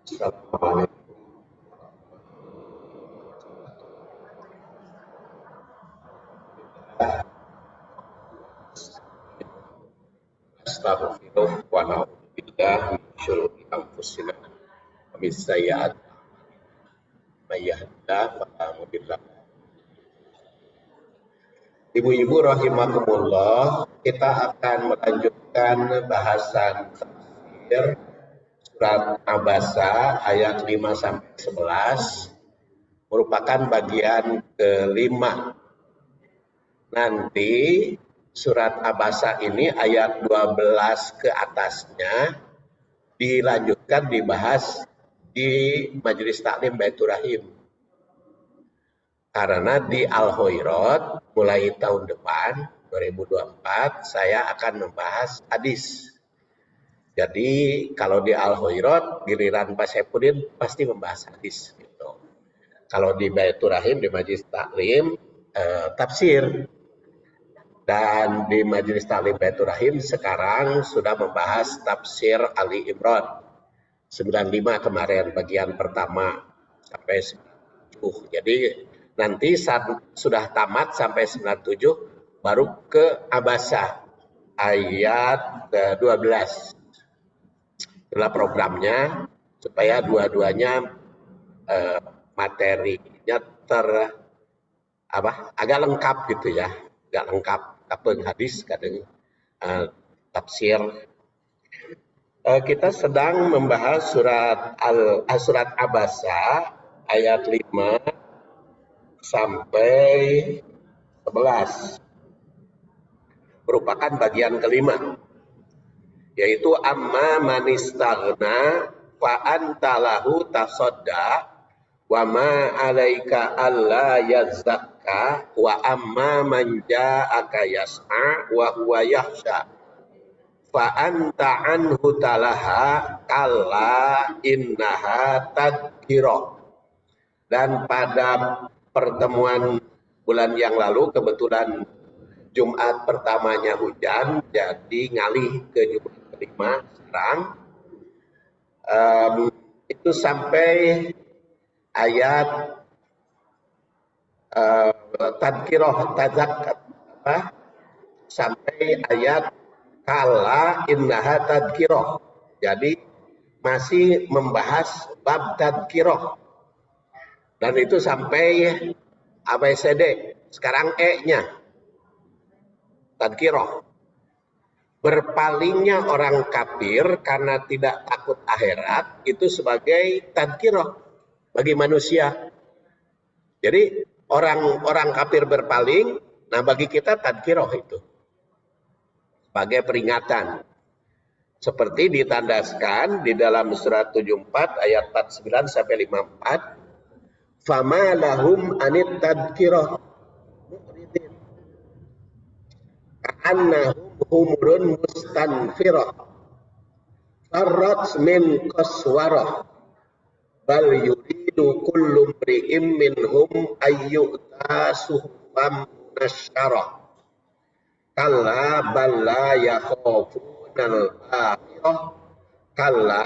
Assalamualaikum. Astaghfirullah wa na'udzubillah min syururi anfusina wa min sayyi'ati may yahdihillahu fala mudilla lahu. Ibu-ibu rahimakumullah, kita akan melanjutkan bahasan tafsir surat Abasa ayat 5 sampai 11 merupakan bagian kelima. Nanti surat Abasa ini ayat 12 ke atasnya dilanjutkan dibahas di Majelis Taklim Baitur Rahim. Karena di Al-Hoirot mulai tahun depan 2024 saya akan membahas hadis. Jadi kalau di Al-Hoirot giliran Pak Saipudin pasti membahas hadis gitu. Kalau di Baitur Rahim di Majelis Taklim tafsir. Dan di Majelis Taklim Baitur Rahim sekarang sudah membahas tafsir Ali Imran 95 kemarin bagian pertama sampai 97. Jadi nanti saat sudah tamat sampai 97 baru ke Abasa ayat 12. Itulah programnya supaya dua-duanya materinya agak lengkap gitu ya, agak lengkap. Kapeng hadis kadang tafsir. Kita sedang membahas surat Abasa ayat 5 sampai 11 merupakan bagian kelima, yaitu amma manistaghna fa anta lahu tasadda wa ma alaika alla yazakka wa amma man ja'aka yas'a wa huwa yakhsha fa anta anhu talaha kalla innaha tadhkirah. Dan pada pertemuan bulan yang lalu kebetulan Jumat pertamanya hujan, jadi ngalih ke Jumat kelima sekarang itu sampai ayat tadkirah tazakat sampai ayat kala innaha tadkirah. Jadi masih membahas bab tadkirah. Dan itu sampai ABCD. Sekarang E-nya. Tadkirah. Berpalingnya orang kafir karena tidak takut akhirat itu sebagai tadkirah bagi manusia. Jadi orang kafir berpaling, nah bagi kita tadkirah itu sebagai peringatan. Seperti ditandaskan di dalam surat 74 ayat 49 sampai 54, fama lahum anit tadkirah mu'ridin ka'annahum humrun mustanfirah farrat min qaswarah bal yuridu kullu mri'im minhum ayyuta suhfam nasyarah kalla bal la yakhafunal akhirah kalla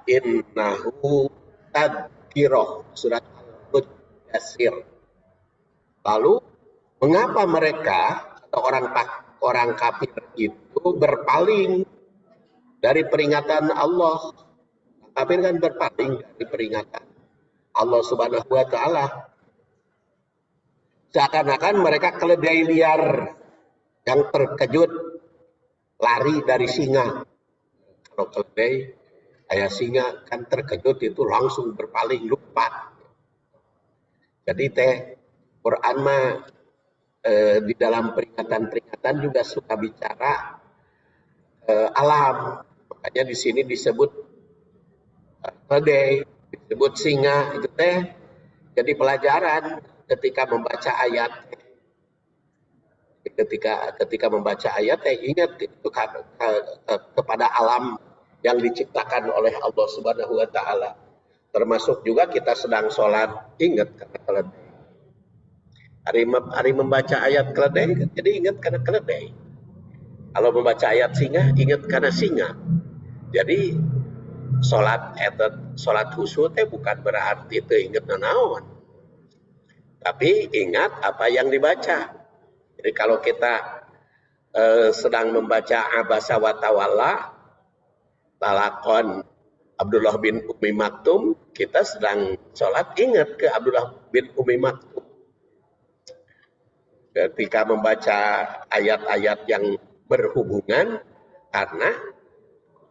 innahu tadkirah. Surat Al-Mudaththir. Lalu mengapa mereka atau orang kafir itu berpaling dari peringatan Allah? Kafir kan berpaling dari peringatan Allah Subhanahu wa taala. Seakan-akan mereka keledai liar yang terkejut lari dari singa. Kalau keledai ayah singa kan terkejut itu langsung berpaling lupa. Jadi Quran mah di dalam peringatan-peringatan juga suka bicara alam. Makanya di sini disebut keledai, disebut singa, itu jadi pelajaran ketika membaca ayat. Ketika membaca ayat ingat itu kepada alam yang diciptakan oleh Allah Subhanahu wa taala. Termasuk juga kita sedang sholat, ingat karena keledai. Hari membaca ayat keledai, jadi ingat karena keledai. Kalau membaca ayat singa, ingat karena singa. Jadi salat khusyuk teh bukan berarti teu inget nanaon, tapi ingat apa yang dibaca. Jadi kalau kita sedang membaca abasa wa tawalla talakon Abdullah bin Umi Maktum, kita sedang sholat ingat ke Abdullah bin Umi Maktum. Ketika membaca ayat-ayat yang berhubungan, karena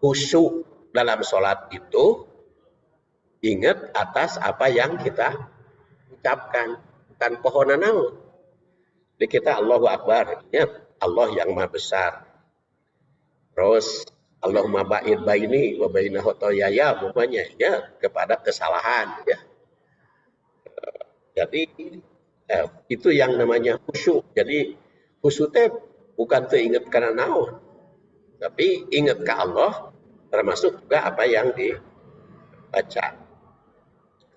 khusyuk dalam sholat itu ingat atas apa yang kita ucapkan, bukan pohonan naon. Jadi kita Allahu Akbar, ingat Allah yang Maha Besar. Terus Allahumma ba'id baini wa baina khotoyaya, pokoknya ya kepada kesalahan ya. Jadi itu yang namanya khusyuk. Jadi khusyuk teh bukan teringat karena naon, tapi ingat ke Allah, termasuk juga apa yang dibaca.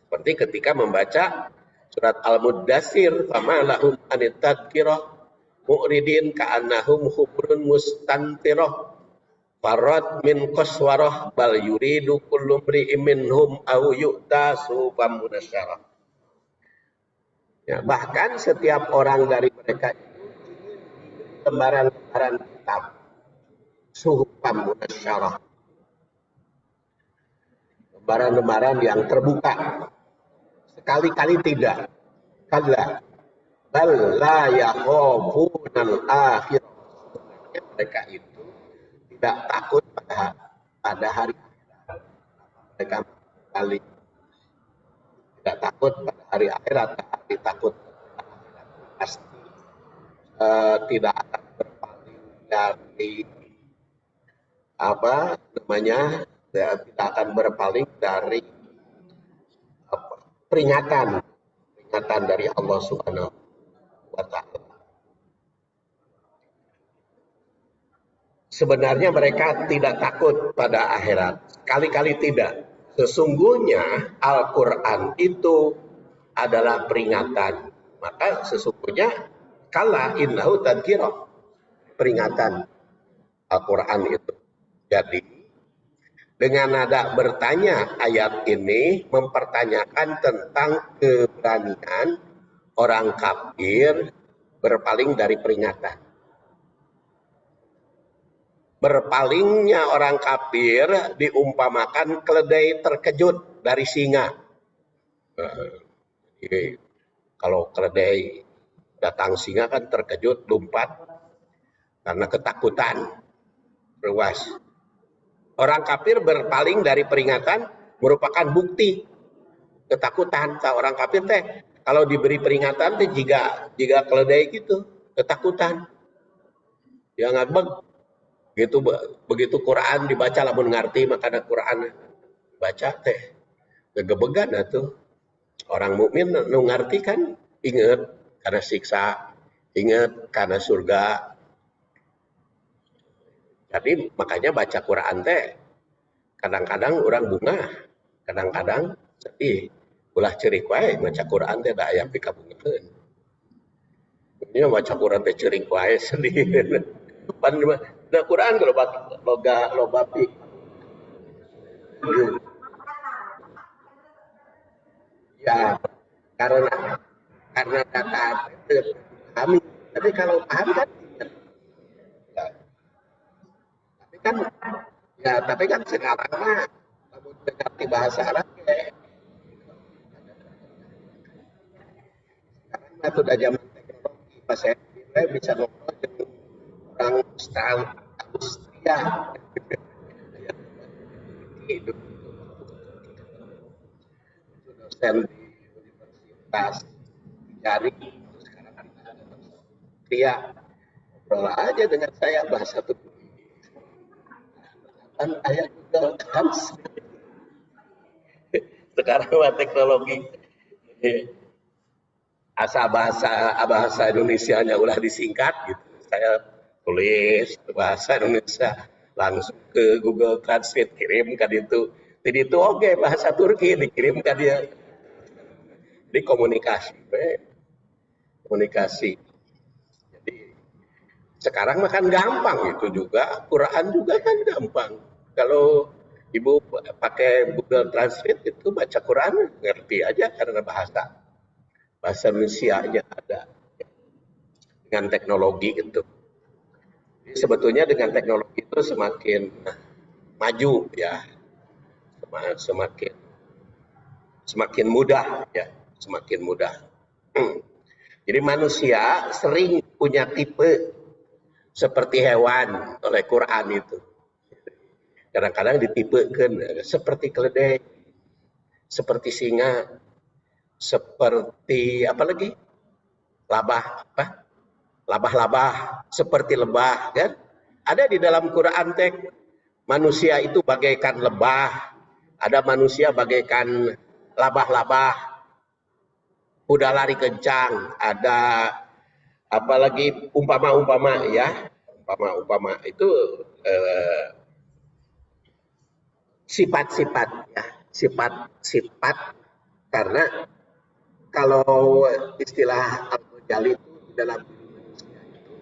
Seperti ketika membaca surat Al-Muddatsir, fama lahum anit tadhkirah mu'ridin ka'annahum humurun mustantirah farad min qaswarah bal yuridu kullu mri'in minhum aw yu'ta sufam munasyarah. Ya, bahkan setiap orang dari mereka itu lembaran-lembaran kitab sufam munasyarah, lembaran-lembaran yang terbuka. Sekali-kali tidak, kalla bal la yakhafuna akhir. Mereka itu tidak takut pada hari akhirat. Mereka kali tidak takut pada hari akhirat, tapi takut pada akhirat pasti tidak akan berpaling dari apa namanya, tidak akan berpaling dari peringatan dari Allah Subhanahu wa Ta'ala. Sebenarnya mereka tidak takut pada akhirat, kali-kali tidak. Sesungguhnya Al-Quran itu adalah peringatan. Maka sesungguhnya kala innahu tadhkirah, peringatan Al-Quran itu. Jadi dengan nada bertanya, ayat ini mempertanyakan tentang keberanian orang kafir berpaling dari peringatan. Berpalingnya orang kafir diumpamakan keledai terkejut dari singa. Jadi, kalau keledai datang singa kan terkejut, lompat karena ketakutan, ruas. Orang kafir berpaling dari peringatan merupakan bukti ketakutan. Orang kafir teh kalau diberi peringatan teh jika keledai gitu ketakutan, ya ngabeg gitu. Begitu Quran dibaca lamun ngarti makana Quran baca teh gegebegan atuh. Orang mukmin nu ngarti kan inget karena siksa, inget karena surga. Jadi makanya baca Quran teh kadang-kadang orang bunga, kadang-kadang sedih. Ulah cerik wae baca Quran teh da aya pikabungeun. Ini baca Quran teh cerik wae sedih. Pan da Quran loba pik. Ya, karena data itu kami. Tapi kalau paham kan tapi kan sekarang mah kamu ngerti bahasa Arab ya. Sekarang mah sudah zaman teknologi, pas saya bisa ngobrol dengan orang Austria. Itu dosen di universitas cari sekarang kan ada Austria. Ngobrol aja dengan saya bahasa tubuh. Kan ayat Google Translate. Sekarang teknologi asal bahasa Indonesianya ulah disingkat gitu. Saya tulis bahasa Indonesia langsung ke Google Translate, kirim ke itu. Jadi itu oke bahasa Turki dikirim ke dia. Di komunikasi. Jadi sekarang makan gampang itu juga, Quran juga kan gampang. Kalau Ibu pakai Google Translate itu baca Quran ngerti aja karena bahasa Indonesia aja ada dengan teknologi itu. Jadi sebetulnya dengan teknologi itu semakin maju ya, semakin semakin mudah ya, semakin mudah. Jadi manusia sering punya tipe seperti hewan oleh Quran itu. Kadang-kadang ditipekan seperti keledai, seperti singa, seperti apa lagi? Labah, apa? Labah-labah, seperti lebah kan? Ada di dalam Quran teks manusia itu bagaikan lebah, ada manusia bagaikan labah-labah, kuda lari kencang, ada apalagi umpama-umpama ya, umpama-umpama itu sifat-sifat ya, sifat-sifat karena kalau istilah Al-Ghazali itu dalam diri manusia itu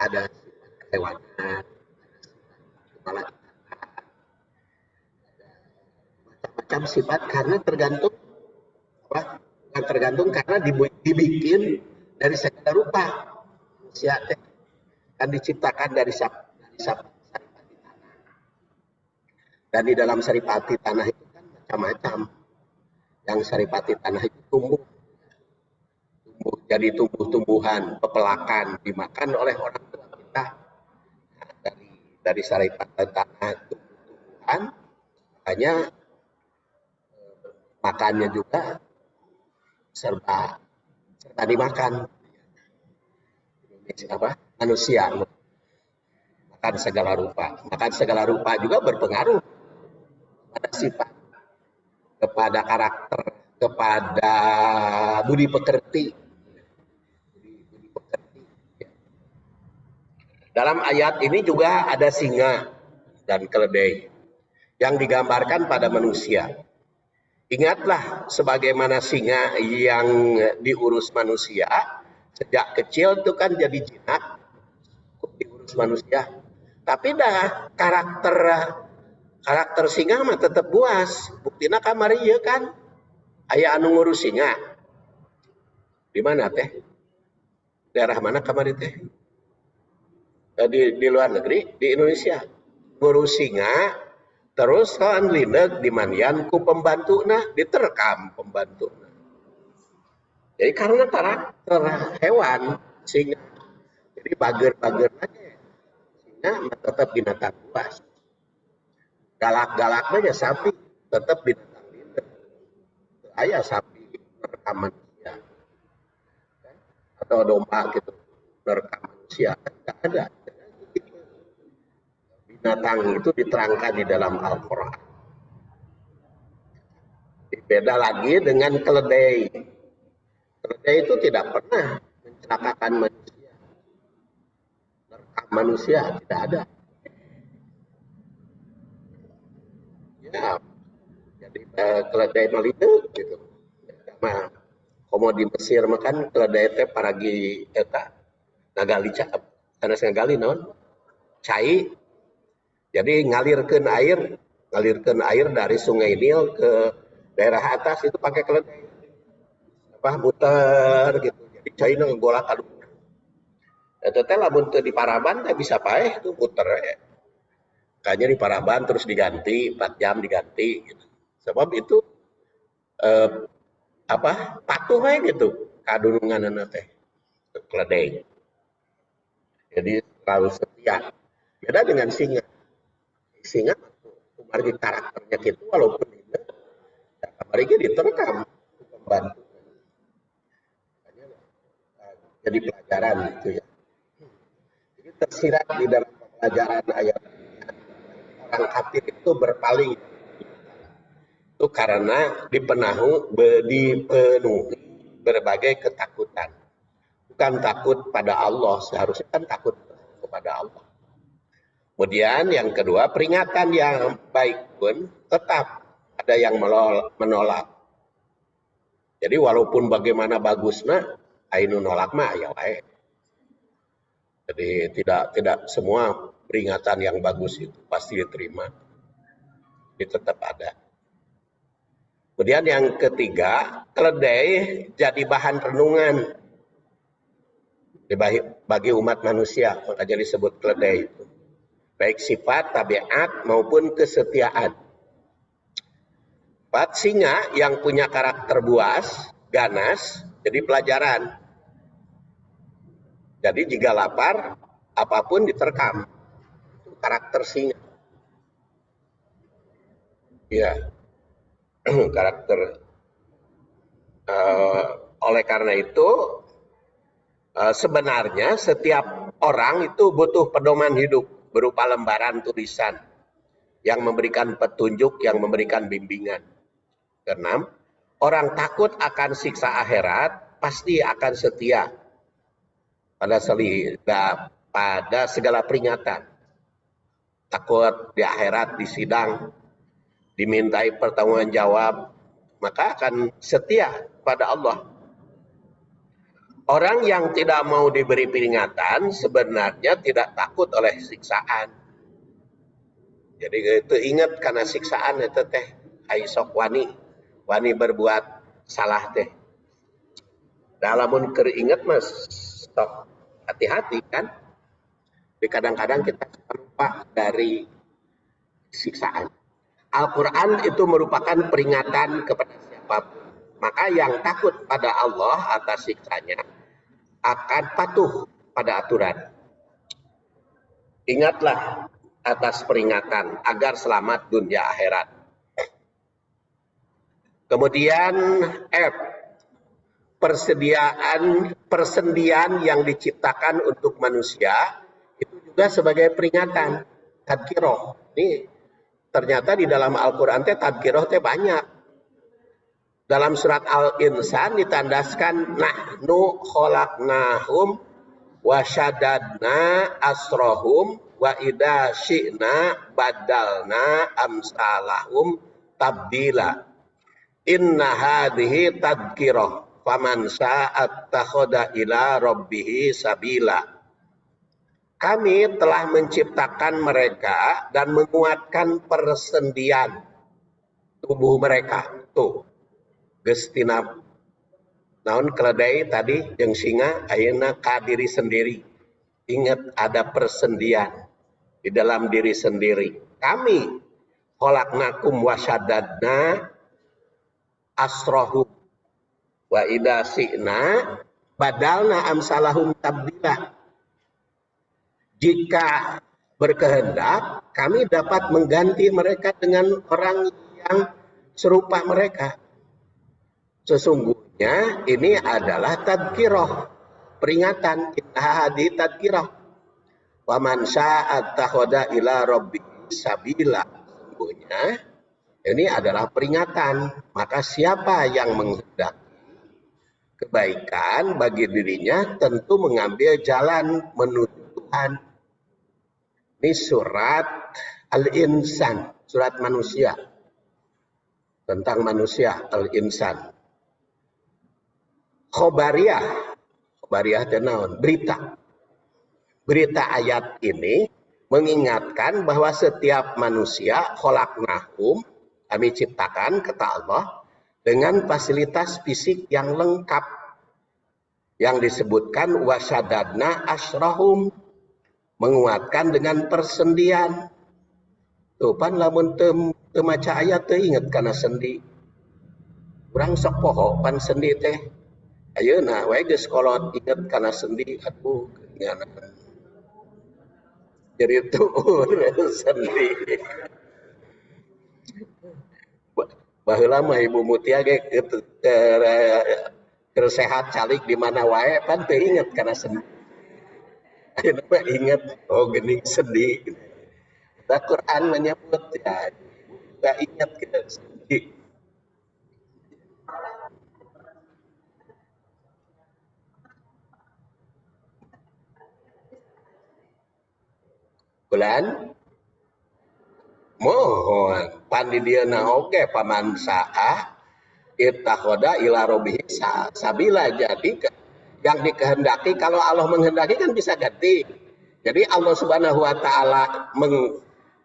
ada sifat kehewanan, kepala macam sifat karena tergantung apa? Bukan tergantung karena dibikin dari segala rupa. Manusia kan diciptakan dari saripati tanah. Dan di dalam saripati tanah itu kan macam-macam. Yang saripati tanah itu tumbuh jadi tumbuh-tumbuhan, pepelakan dimakan oleh orang tua kita. Nah, dari saripati tanah tumbuh-tumbuhan, makanya makannya juga serba dimakan. Apa? Manusia makan segala rupa juga berpengaruh pada sifat, kepada karakter, kepada budi pekerti. Dalam ayat ini juga ada singa dan keledai yang digambarkan pada manusia. Ingatlah sebagaimana singa yang diurus manusia sejak kecil itu kan jadi jinak diurus manusia. Tapi dah karakter singa mah tetap buas. Buktina kamari ieu kan aya anu ngurus singa. Di mana teh? Daerah mana kamari teh? Di luar negeri, di Indonesia. Ngurus singa, terus kan lineg dimandian ku pembantuna, diterkam pembantuna. Jadi karena karakter hewan singa. Jadi bager-bager aja. Singa tetap binatang buas. Galak-galak aja sapi tetap binatang lineg. Aya sapi merekam manusia. Atau domba gitu merekam manusia. Tidak ada. Binatang itu diterangkan di dalam Al-Quran. Beda lagi dengan keledai. Keledai itu tidak pernah mencelakakan manusia. Merekam manusia tidak ada. Ya, jadi keledai malideu gitu. Sama komo di Mesir makan keledai teh paragi eta ngagali sanes ngagali naon? Cai. Jadi ngalirkan air dari Sungai Nil ke daerah atas itu pakai keledai. Apa muter gitu. Jadi cai ngegolak adu. Eta teh lamun teu di Paraban teh bisa paeh tuh muter ya. Kayaknya di Paraban terus diganti 4 jam diganti gitu. Sebab itu patuh aja gitu kadununganana teh keledai. Jadi terlalu setia. Beda dengan singa. Singa kumargi karakternya gitu walaupun itu kamarnya diterkam membantu. Jadi pelajaran gitu ya. Jadi tersirat di dalam pelajaran ayat orang kafir itu berpaling itu karena dipenuhi berbagai ketakutan. Bukan takut pada Allah, seharusnya kan takut kepada Allah. Kemudian yang kedua, peringatan yang baik pun tetap ada yang menolak. Jadi walaupun bagaimana bagusnya, ainu nolak mah ya wae. Jadi tidak semua peringatan yang bagus itu pasti diterima. Ini tetap ada. Kemudian yang ketiga, keledai jadi bahan renungan bagi umat manusia, makanya disebut keledai itu. Baik sifat, tabiat maupun kesetiaan. Singa yang punya karakter buas, ganas, jadi pelajaran. Jadi jika lapar, apapun diterkam. Itu karakter singa. Ya, karakter. Oleh karena itu, sebenarnya setiap orang itu butuh pedoman hidup berupa lembaran tulisan yang memberikan petunjuk, yang memberikan bimbingan. Keenam, orang takut akan siksa akhirat pasti akan setia pada segala peringatan. Takut di akhirat, di sidang, dimintai pertanggungjawab, maka akan setia pada Allah. Orang yang tidak mau diberi peringatan sebenarnya tidak takut oleh siksaan. Jadi itu ingat karena siksaan itu teh aisok wani berbuat salah teh. Dalamun keringet mas stop, hati-hati kan. Tapi kadang-kadang kita lupa dari siksaan. Al-Quran itu merupakan peringatan kepada siapapun. Maka yang takut pada Allah atas siksanya akan patuh pada aturan. Ingatlah atas peringatan agar selamat dunia akhirat. Kemudian persendian yang diciptakan untuk manusia itu juga sebagai peringatan. Tadkiroh. Ini ternyata di dalam Al-Quran tadkiroh banyak. Dalam surat Al-Insan ditandaskan nahnu khalaqnahum wa syadadna asrohum wa idza syi'na badalna amsalahum tabdila. Inna hadhihi tadkirah faman sya'at takhada ila rabbih sabila. Kami telah menciptakan mereka dan menguatkan persendian tubuh mereka. Tuh, gestina naon keledai tadi yang singa ayeuna ka diri sendiri. Ingat ada persendian di dalam diri sendiri. Kami khalaqnakum wasyadadna asrohum wa idza syi'na badalna amsalahum tabdila. Jika berkehendak, kami dapat mengganti mereka dengan orang yang serupa mereka. Sesungguhnya ini adalah tadkirah, peringatan. Hadi tadkirah. Wa man sya'at takhada ila rabbih sabila. Sesungguhnya ini adalah peringatan. Maka siapa yang menghendaki kebaikan bagi dirinya tentu mengambil jalan menuju Tuhan. Ini surat Al-Insan, surat manusia. Tentang manusia, Al-Insan. Khobariyah tenaun, berita. Berita ayat ini mengingatkan bahwa setiap manusia khalaqnahum, kami ciptakan, kata Allah, dengan fasilitas fisik yang lengkap. Yang disebutkan wasyadadna asrahum, menguatkan dengan persendian. Tuh pan lamun maca ayat teu inget kana sendi. Urang sok poho pan sendi teh. Ayeuna wae geus kolot inget kana sendi atuh ngana. Jadi tuur sendi. Baheula mah Ibu Mutia ge keur sehat calik di mana wae pan teu inget kana sendi. Ayeuna inget oh geuning sendi. Al-Quran menyebut ya, nggak ingat kita sedih. Bulan mohon pandidieuna oge paman sa'a ittakhadha ila rabbih sabila. Jadi yang dikehendaki, kalau Allah menghendaki kan bisa ganti. Jadi Allah Subhanahu wa taala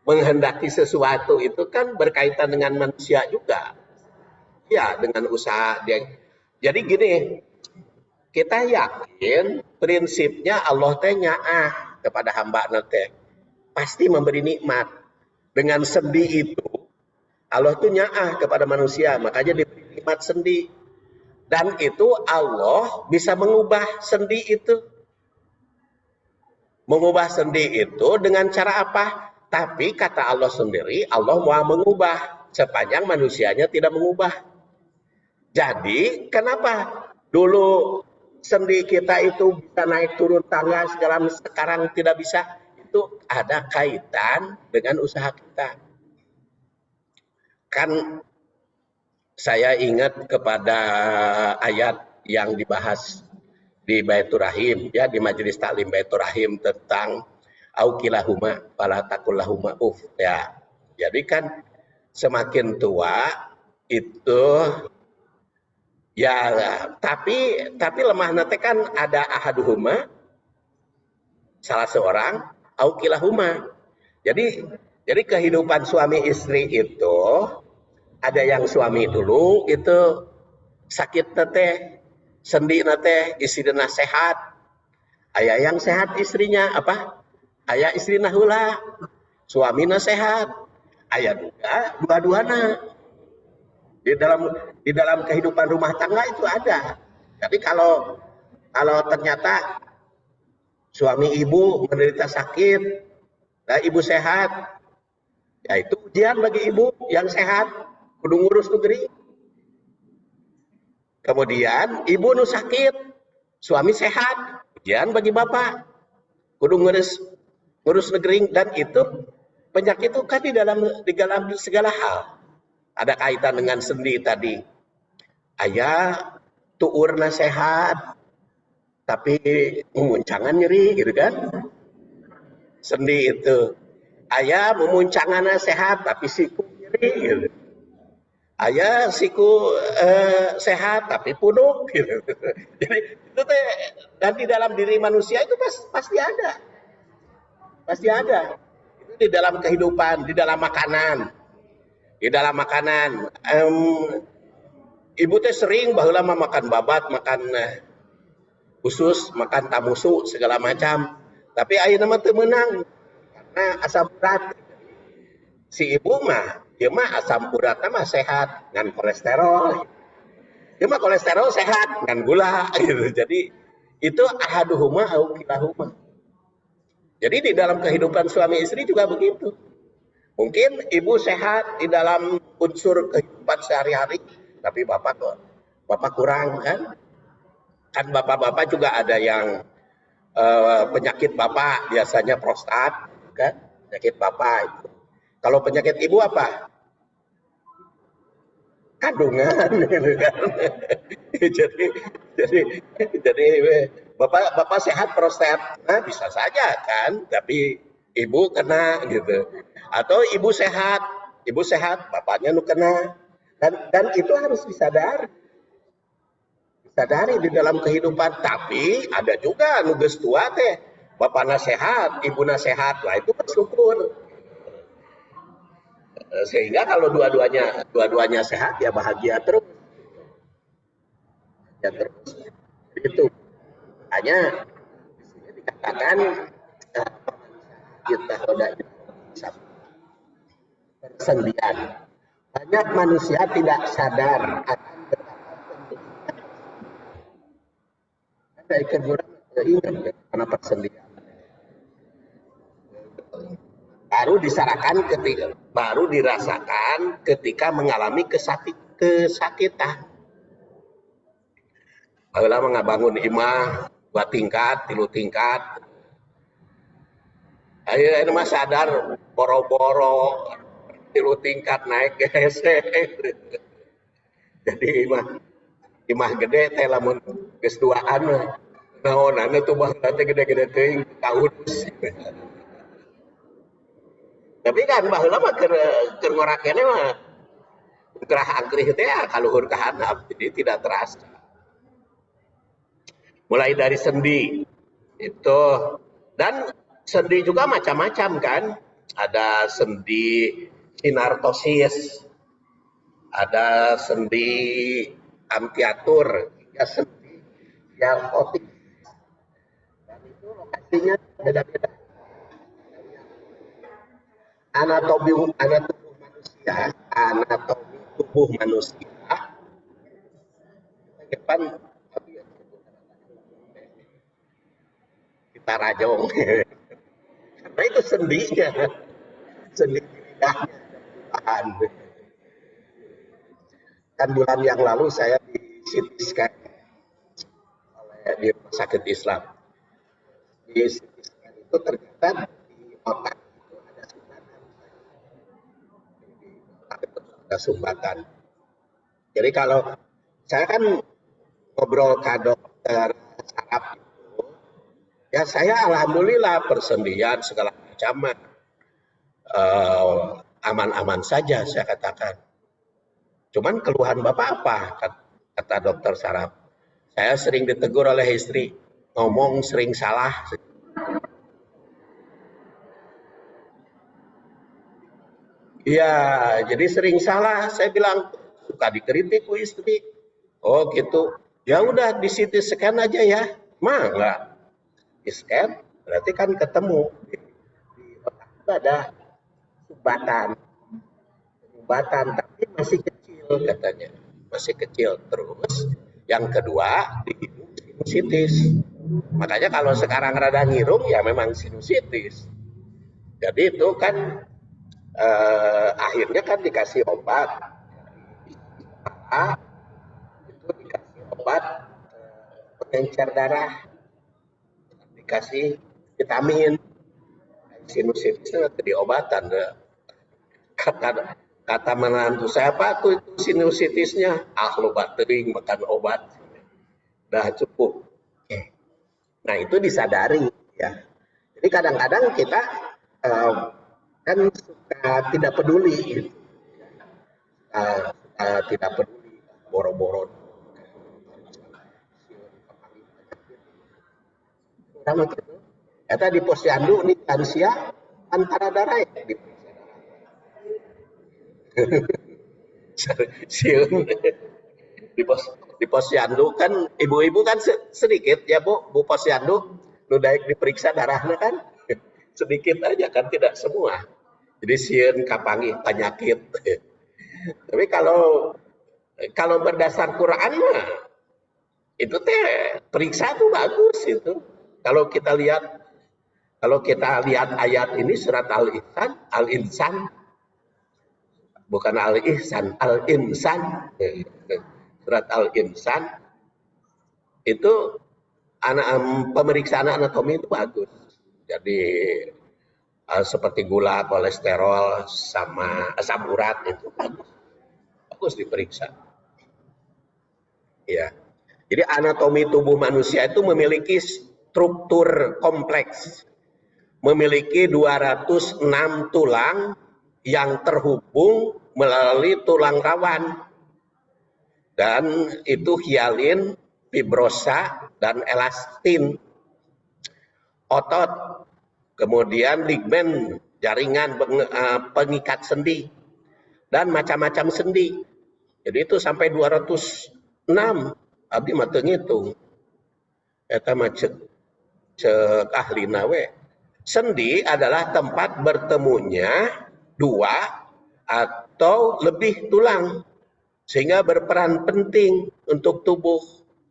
menghendaki sesuatu itu kan berkaitan dengan manusia juga. Ya, dengan usaha dia. Jadi gini, kita yakin prinsipnya Allah teh nyaah kepada hamba teh pasti memberi nikmat. Dengan sendi itu Allah tuh nyaah kepada manusia, makanya diberi nikmat sendi. Dan itu Allah bisa mengubah sendi itu. Mengubah sendi itu dengan cara apa? Tapi kata Allah sendiri, Allah mau mengubah sepanjang manusianya tidak mengubah. Jadi kenapa dulu sendi kita itu bisa naik turun tangga, sekarang tidak bisa? Itu ada kaitan dengan usaha kita. Kan saya ingat kepada ayat yang dibahas di Baitur Rahim, ya, di Majelis Taklim Baitur Rahim tentang aukilahuma fala takullahuma uf, ya. Jadi kan semakin tua itu ya, tapi lemah nanti kan ada ahaduhuma, salah seorang, aukilahuma. Jadi kehidupan suami istri itu ada yang suami dulu itu sakit teh, sendi nate istrina sehat, aya yang sehat istrinya apa, aya istrina heula suamina sehat, aya juga dua-duana di dalam kehidupan rumah tangga itu ada. Tapi kalau ternyata suami ibu menderita sakit dan ibu sehat, ya itu ujian bagi ibu yang sehat kudu ngurus negeri. Kemudian ibu nu sakit, suami sehat, ujian bagi bapak, kudu ngurus negeri. Dan itu penyakit itu kan di dalam segala hal. Ada kaitan dengan sendi tadi. Ayah tuurna sehat, tapi memuncangan nyeri, gitu kan? Sendi itu. Ayah memuncangannya sehat, tapi siku nyeri, gitu. Ayah siku sehat tapi punuk gitu. Jadi itu teh, dan di dalam diri manusia itu pasti ada. Pasti ada. Itu di dalam kehidupan, di dalam makanan. Di dalam makanan. Ibu teh sering baheula makan babat, makan usus, makan tamusu segala macam. Tapi ayeuna mah teu meunang karena asam urat. Si ibu mah dia mah asam uratnya mah sehat dengan kolesterol. Dia mah kolesterol sehat dengan gula gitu. Jadi itu ahaduhuma au kilahuma. Jadi di dalam kehidupan suami istri juga begitu. Mungkin ibu sehat di dalam unsur kehidupan sehari-hari, tapi bapak kurang kan? Kan bapak-bapak juga ada yang penyakit bapak biasanya prostat kan? Penyakit bapak itu. Kalau penyakit ibu apa? Kandungan gitu kan. jadi bapak sehat prostat, nah bisa saja kan, tapi ibu kena gitu. Atau ibu sehat bapaknya nu kena. Dan itu harus disadari di dalam kehidupan. Tapi ada juga nu geus tua teh bapakna sehat, ibuna sehat, lah itu bersyukur. Sehingga kalau dua-duanya sehat ya bahagia terus. Ya terus. Itu hanya dikatakan kita roda persendian. Banyak manusia tidak sadar akan ada ikan kurang ingat karena persendian. Baru dirasakan ketika mengalami kesakitan. Baheula mah ngabangun imah 2 tingkat, 3 tingkat. Ayeuna mah sadar boro-boro 3 tingkat naik hese. Jadi imah gede teh lamun geus duaan mah naonana tuh baheula teh gede-gede teuing kaurus. Tapi kan baheula mah keur ngorakene mah gerah angkrih teh kaluhur ka handap, jadi tidak terasa. Mulai dari sendi itu, dan sendi juga macam-macam kan. ada sendi sinartosis, ada sendi ampiatur, hingga sendi diartotik. Dan itu lokasinya beda-beda. Anatomi tubuh manusia depan kita rajong karena itu sendinya, sendi lidahnya tahan. Kan bulan yang lalu saya di CT scan oleh di rumah sakit Islam. Di CT scan itu ternyata di otak itu ada sumbatan. Di otak itu ada sumbatan. Jadi kalau saya kan ngobrol ke dokter saraf itu, ya saya alhamdulillah persendian segala macam aman-aman saja saya katakan. Cuman keluhan Bapak apa? Kata dokter saraf. Saya sering ditegur oleh istri, ngomong sering salah. Iya, jadi sering salah. Saya bilang, suka dikritik ku istri. Oh gitu. Ya udah di CT scan aja ya. Mah enggak. Di scan, berarti kan ketemu. Di otak itu ada sumbatan, tapi masih kecil katanya. Masih kecil. Terus yang kedua di hidung sinusitis. Makanya kalau sekarang rada ngirung ya memang sinusitis. Jadi itu kan akhirnya kan dikasih obat. Itu dikasih obat pengencer darah, dikasih vitamin. Sinusitis itu diobatan. Kata menantu saya, apa tuh itu sinusitisnya? Ah, lu batering makan obat. Dah cukup. Nah itu disadari ya. Jadi kadang-kadang kita kan suka tidak peduli, gitu. Tidak peduli, boro-boro. Sama gitu. Kata di posyandu nih lansia antara darah ya siun di posyandu kan ibu-ibu kan sedikit ya bu posyandu nu daek diperiksa darahnya kan sedikit aja kan tidak semua. Jadi sieun kapangi penyakit. Tapi kalau berdasar Quran mah itu teh periksa tuh bagus itu. Kalau kita lihat ayat ini surat Al-Insan bukan Al-Ihsan, Al-Insan. Surat Al-Insan itu pemeriksaan anatomi itu bagus. Jadi seperti gula, kolesterol, sama asam urat itu bagus diperiksa. Ya. Jadi anatomi tubuh manusia itu memiliki struktur kompleks, memiliki 206 tulang yang terhubung melalui tulang rawan, dan itu hialin, fibrosa, dan elastin. Otot, kemudian ligmen, jaringan pengikat sendi, dan macam-macam sendi. Jadi itu sampai 206. Abdi mah teu ngitung. Eta mah cek ahlina we. Sendi adalah tempat bertemunya dua atau lebih tulang sehingga berperan penting untuk tubuh.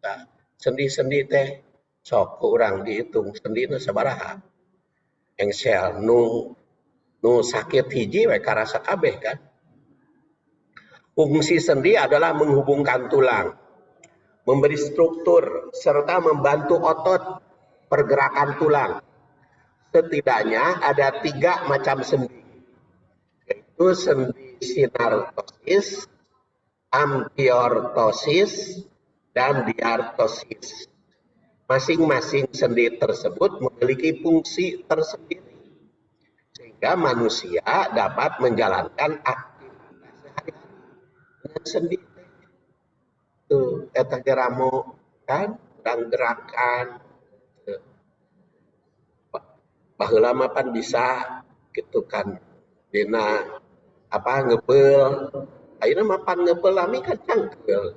Nah, sendi-sendi teh sok kurang dihitung sendina sabaraha. Engsel nu sakit hiji we karasa kabeh kan. Fungsi sendi adalah menghubungkan tulang, memberi struktur serta membantu otot pergerakan tulang. Setidaknya ada 3 macam sendi, yaitu sendi sinartosis, ampiortosis, dan diartosis. Masing-masing sendi tersebut memiliki fungsi tersendiri, sehingga manusia dapat menjalankan aktivitas sehari-hari dengan sendi. Tuh, eta geramo kan, dan gerakan. Baheula mah pan bisa gitu kan dina apa ngebel ayeuna mapan ngebel lami kan cangkel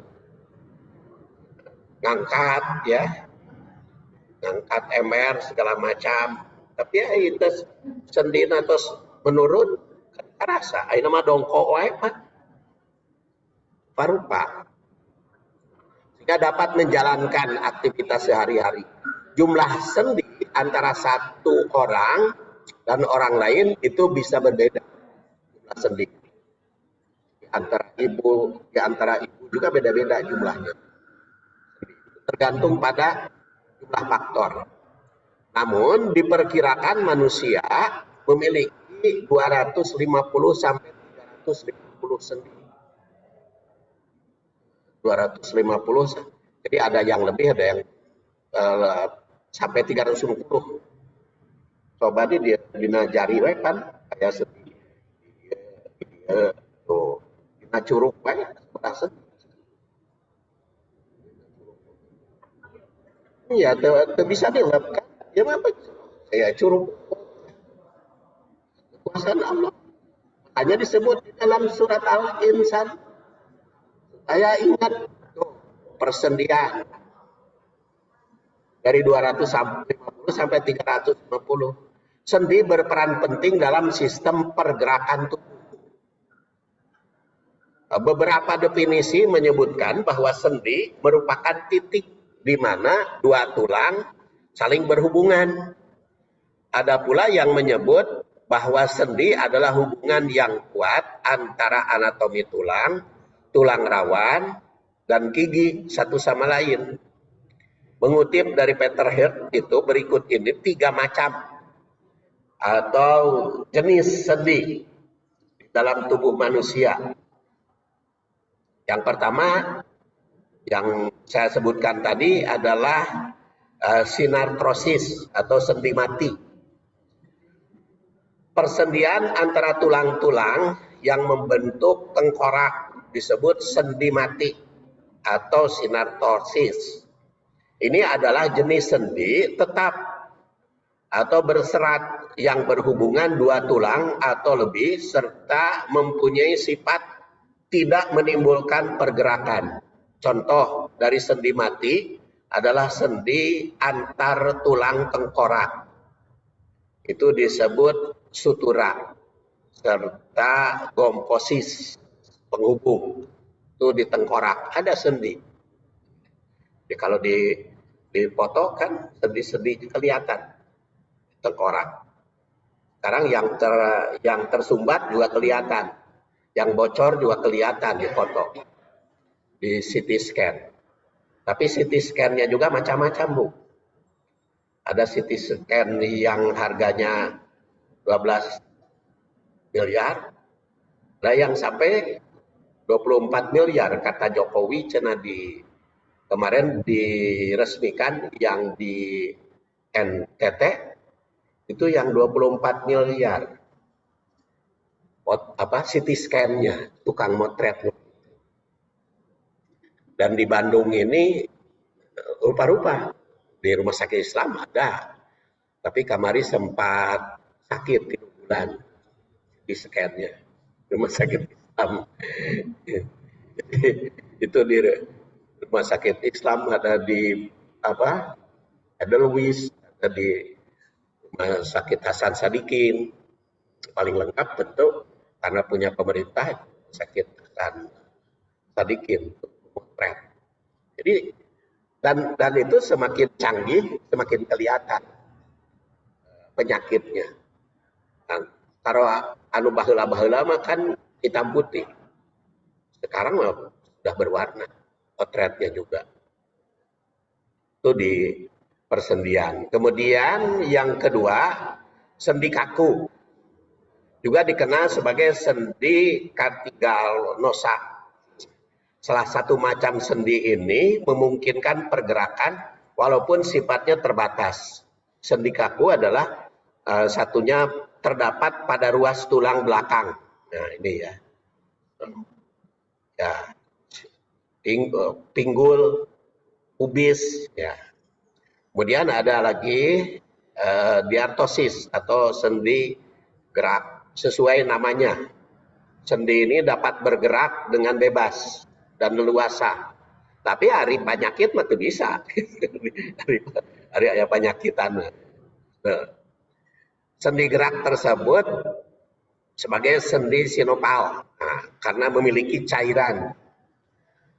ngangkat ya ngangkat MR segala macam tapi ya itu sendina terus menurun kan karasa ayeuna mah dongkok wae mah parupa sehingga dapat menjalankan aktivitas sehari-hari. Jumlah sendi antara satu orang dan orang lain itu bisa berbeda. Jumlah sendi di antara ibu juga beda-beda jumlahnya. Tergantung pada jumlah faktor. Namun diperkirakan manusia memiliki 250 sampai 350 sendi. 250 jadi ada yang lebih ada yang sampai 350 coba dia dina jari we kan kayak sendi tuh dina curug we berasa iya tuh bisa dilep kan ya apa kayak curug kekuasaan Allah hanya disebut di dalam surat Al-Insan saya ingat tuh persendian dari 250 sampai 350. Sendi berperan penting dalam sistem pergerakan tubuh. Beberapa definisi menyebutkan bahwa sendi merupakan titik di mana dua tulang saling berhubungan. Ada pula yang menyebut bahwa sendi adalah hubungan yang kuat antara anatomi tulang, tulang rawan, dan gigi satu sama lain. Mengutip dari Peter Heath itu berikut ini 3 macam atau jenis sendi dalam tubuh manusia. Yang pertama yang saya sebutkan tadi adalah sinartrosis atau sendi mati. Persendian antara tulang-tulang yang membentuk tengkorak disebut sendi mati atau sinartrosis. Ini adalah jenis sendi tetap atau berserat yang berhubungan dua tulang atau lebih serta mempunyai sifat tidak menimbulkan pergerakan. Contoh dari sendi mati adalah sendi antar tulang tengkorak. Itu disebut sutura serta gomfosis penghubung. Itu di tengkorak ada sendi. Jadi kalau di foto kan sendi-sendi kelihatan tengkorak. Sekarang yang tersumbat juga kelihatan, yang bocor juga kelihatan di foto, di CT scan. Tapi CT scan-nya juga macam-macam Bu. Ada CT scan yang harganya 12 miliar, ada yang sampai 24 miliar kata Jokowi cina kemarin diresmikan yang di NTT itu yang 24 miliar. CT scan-nya, tukang motret. Dan di Bandung ini rupa-rupa di rumah sakit Islam ada. Tapi kamari sempat sakit 3 bulan di scan-nya. Rumah sakit Islam. Itu di rumah sakit Islam ada di Edelweiss, ada di rumah sakit Hasan Sadikin. Paling lengkap tentu karena punya pemerintah sakit Hasan Sadikin untuk memotret. Jadi dan itu semakin canggih, semakin kelihatan penyakitnya. Nah, kalau anu baheula-baheula mah kan hitam putih. Sekarang mah sudah berwarna. Potretnya juga itu di persendian. Kemudian yang kedua sendi kaku juga dikenal sebagai sendi cartilaginosa. Salah satu macam sendi ini memungkinkan pergerakan walaupun sifatnya terbatas. Sendi kaku adalah satunya terdapat pada ruas tulang belakang. Nah ini ya. Pinggul, pubis, ya. Kemudian ada lagi diartosis atau sendi gerak sesuai namanya. Sendi ini dapat bergerak dengan bebas dan leluasa. Tapi hari penyakit mah bisa. hari aya penyakitan. Nah, sendi gerak tersebut sebagai sendi sinopal. Nah, karena memiliki cairan.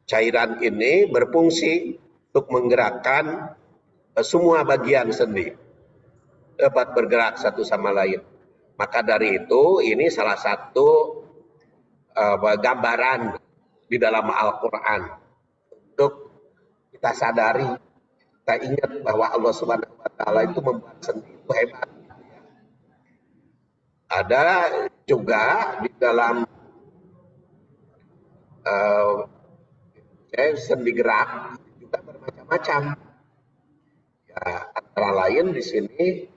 Cairan ini berfungsi untuk menggerakkan semua bagian sendi dapat bergerak satu sama lain. Maka dari itu ini salah satu gambaran di dalam Al-Quran untuk kita sadari, kita ingat bahwa Allah Subhanahu Wa Taala itu membuat sendi itu hebat. Ada juga di dalam sendi gerak juga bermacam-macam. Ya, antara lain di sini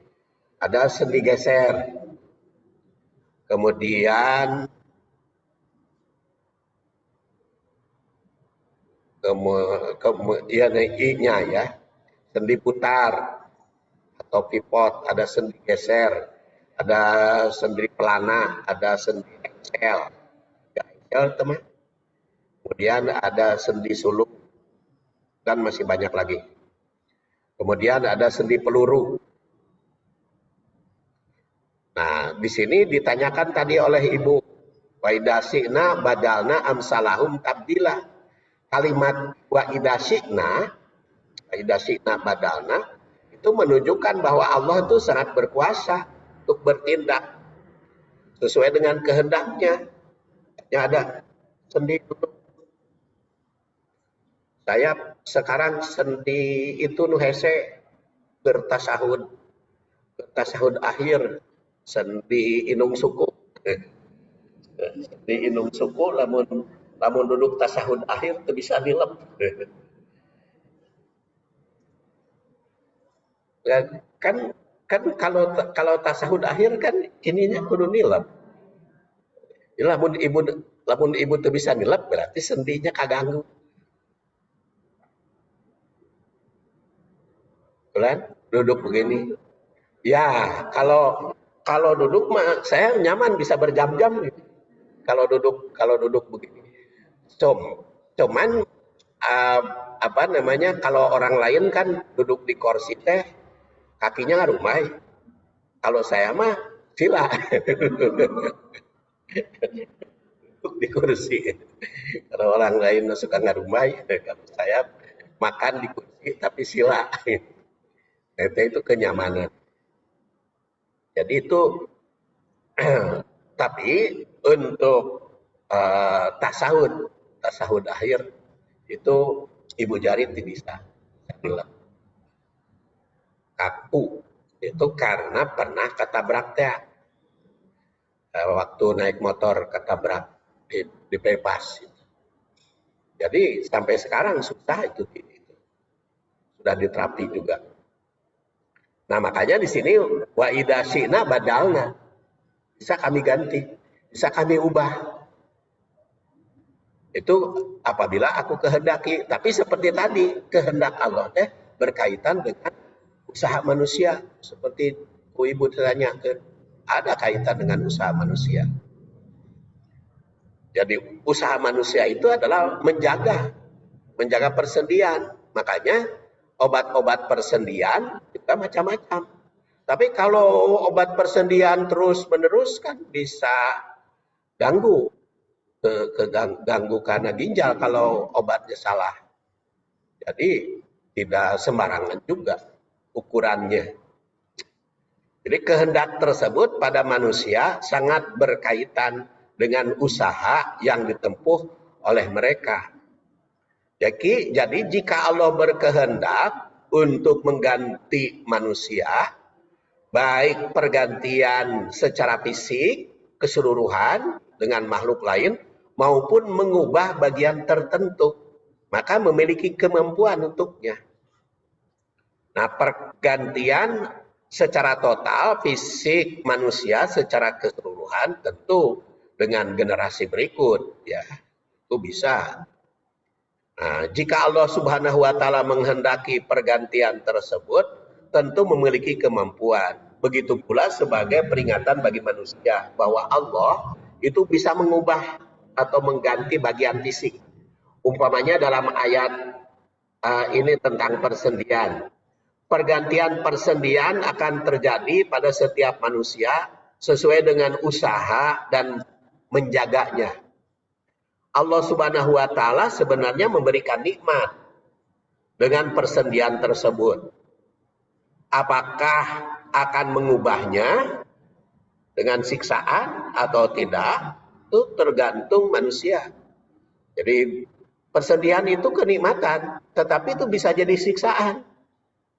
ada sendi geser, kemudian I-nya ya, sendi putar atau pivot, ada sendi geser, ada sendi pelana, ada sendi engsel, ya, engsel teman. Kemudian ada sendi suluk dan masih banyak lagi. Kemudian ada sendi peluru. Nah, di sini ditanyakan tadi oleh Ibu, wa idasina badalna amsalahum tabdila. Kalimat wa idasina badalna itu menunjukkan bahwa Allah itu sangat berkuasa untuk bertindak sesuai dengan kehendaknya. Ya, ada sendi duduk. Saya sekarang sendi itu nu hese bertasahud akhir, sendi inung suku. Sendi inung suku lamun duduk tasahud akhir itu bisa dilep. kan kalau tasahud akhir kan ininya kudu nilep. Lamun ibu tuh bisa nilep berarti sendinya kaganggu. Kan duduk begini. Ya, kalau duduk mah saya nyaman bisa berjam-jam gitu. Kalau duduk begini. Cuman apa namanya, kalau orang lain kan duduk di kursi teh kakinya ngarumai. Kalau saya mah sila. Duduk di kursi. Kalau orang lain suka ngarumai, kalau saya makan di kursi tapi sila. Itu kenyamanan. Jadi itu tapi untuk tasahud akhir itu Ibu Jari tidak bisa. Kaku itu karena pernah ketabrak teh. Waktu naik motor ketabrak di bypass. Jadi sampai sekarang susah itu. Sudah diterapi juga. Nah, makanya di sini wa idasina badalna. Bisa kami ganti, bisa kami ubah. Itu apabila aku kehendaki. Tapi seperti tadi, kehendak Allah berkaitan dengan usaha manusia. Seperti Ibu tanya, ada kaitan dengan usaha manusia. Jadi usaha manusia itu adalah menjaga persendian. Makanya obat-obat persendian juga macam-macam. Tapi kalau obat persendian terus-menerus kan bisa ganggu karena ginjal kalau obatnya salah. Jadi tidak sembarangan juga ukurannya. Jadi kehendak tersebut pada manusia sangat berkaitan dengan usaha yang ditempuh oleh mereka. Jadi jika Allah berkehendak untuk mengganti manusia, baik pergantian secara fisik keseluruhan dengan makhluk lain maupun mengubah bagian tertentu, maka memiliki kemampuan untuknya. Nah, pergantian secara total fisik manusia secara keseluruhan tentu dengan generasi berikut ya itu bisa. Nah, jika Allah Subhanahu wa taala menghendaki pergantian tersebut tentu memiliki kemampuan. Begitu pula sebagai peringatan bagi manusia bahwa Allah itu bisa mengubah atau mengganti bagian fisik. Umpamanya dalam ayat ini tentang persendian. Pergantian persendian akan terjadi pada setiap manusia sesuai dengan usaha dan menjaganya. Allah Subhanahu wa taala sebenarnya memberikan nikmat dengan persendian tersebut. Apakah akan mengubahnya dengan siksaan atau tidak? Itu tergantung manusia. Jadi persendian itu kenikmatan, tetapi itu bisa jadi siksaan.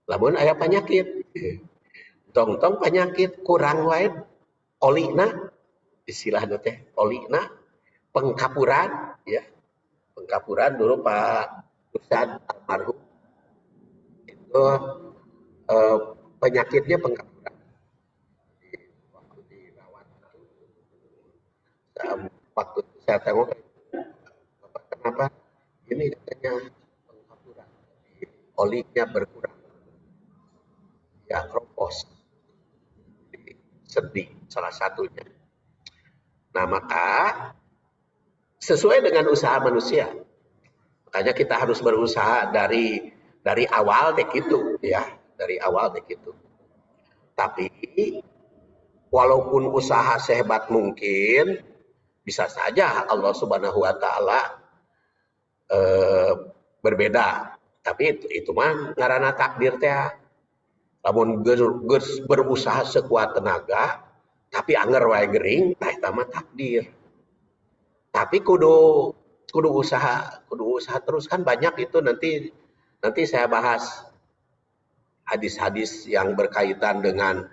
Lamun aya penyakit, tong-tong penyakit kurang wae olina, istilahnya teh olina, pengkapuran, ya pengkapuran dulu Pak Ustad almarhum itu penyakitnya pengkapuran. Waktu dirawat, waktu saya tengok, kenapa ini katanya pengkapuran, olinya berkurang, ya kropos, sendi salah satunya. Nah maka sesuai dengan usaha manusia. Makanya kita harus berusaha dari awal deh gitu ya, dari awal deh gitu. Tapi walaupun usaha sehebat mungkin, bisa saja Allah Subhanahu wa taala berbeda. Tapi itu mah ngaranna takdir teh. Lamun geus berusaha sekuat tenaga, tapi anger wae gering, tah eta mah takdir. Tapi kudu usaha terus, kan banyak itu nanti saya bahas hadis-hadis yang berkaitan dengan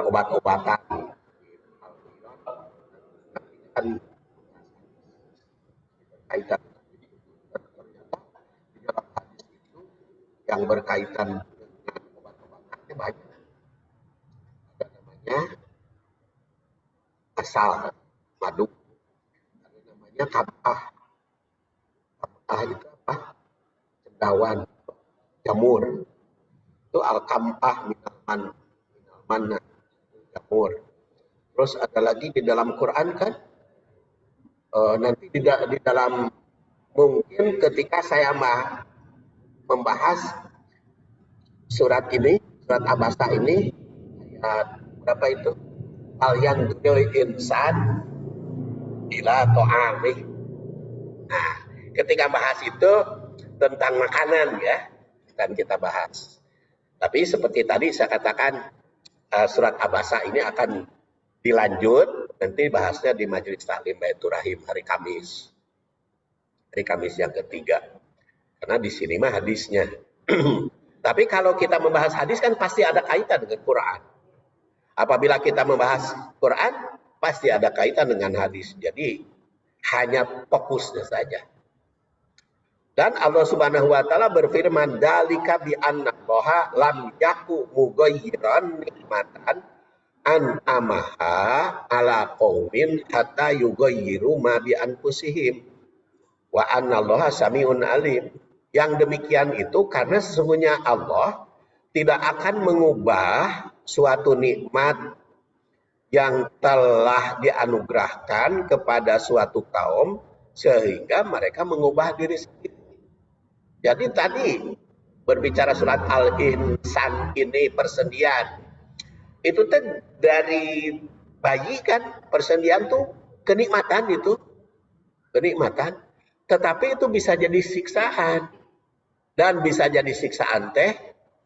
obat-obatan, kan berkaitan yang berkaitan dengan obat-obatannya banyak. Ada namanya asal madu, ada namanya kabah. Kabah itu apa? Cendawan, jamur. Itu al-kamah minalman jamur. Terus ada lagi di dalam Quran kan, nanti di dalam mungkin ketika saya membahas surat ini, surat Abasa ini, ayat berapa itu? Al-yan dunyul insan ila to'amih. Nah, ketika bahas itu tentang makanan ya, akan kita bahas. Tapi seperti tadi saya katakan, surat Abasa ini akan dilanjut, nanti bahasnya di Majelis Taklim Baitur Rahim hari Kamis. Hari Kamis yang ketiga. Karena di sini mah hadisnya. Tapi kalau kita membahas hadis kan pasti ada kaitan dengan Quran. Apabila kita membahas Quran, pasti ada kaitan dengan hadis. Jadi hanya fokusnya saja. Dan Allah Subhanahu wa taala berfirman, "Dzalika bi anna Allaha lam yaku mughayyiran nikmatan an amaha ala qaumin hatta yughayyiru ma bi anfusihim wa anna Allaha samiun alim." Yang demikian itu karena sesungguhnya Allah tidak akan mengubah suatu nikmat yang telah dianugerahkan kepada suatu kaum sehingga mereka mengubah diri sendiri. Jadi tadi berbicara surat Al-Insan ini persendian, itu tuh dari bayi kan, persendian tuh kenikmatan itu, kenikmatan. Tetapi itu bisa jadi siksaan, dan bisa jadi siksaan teh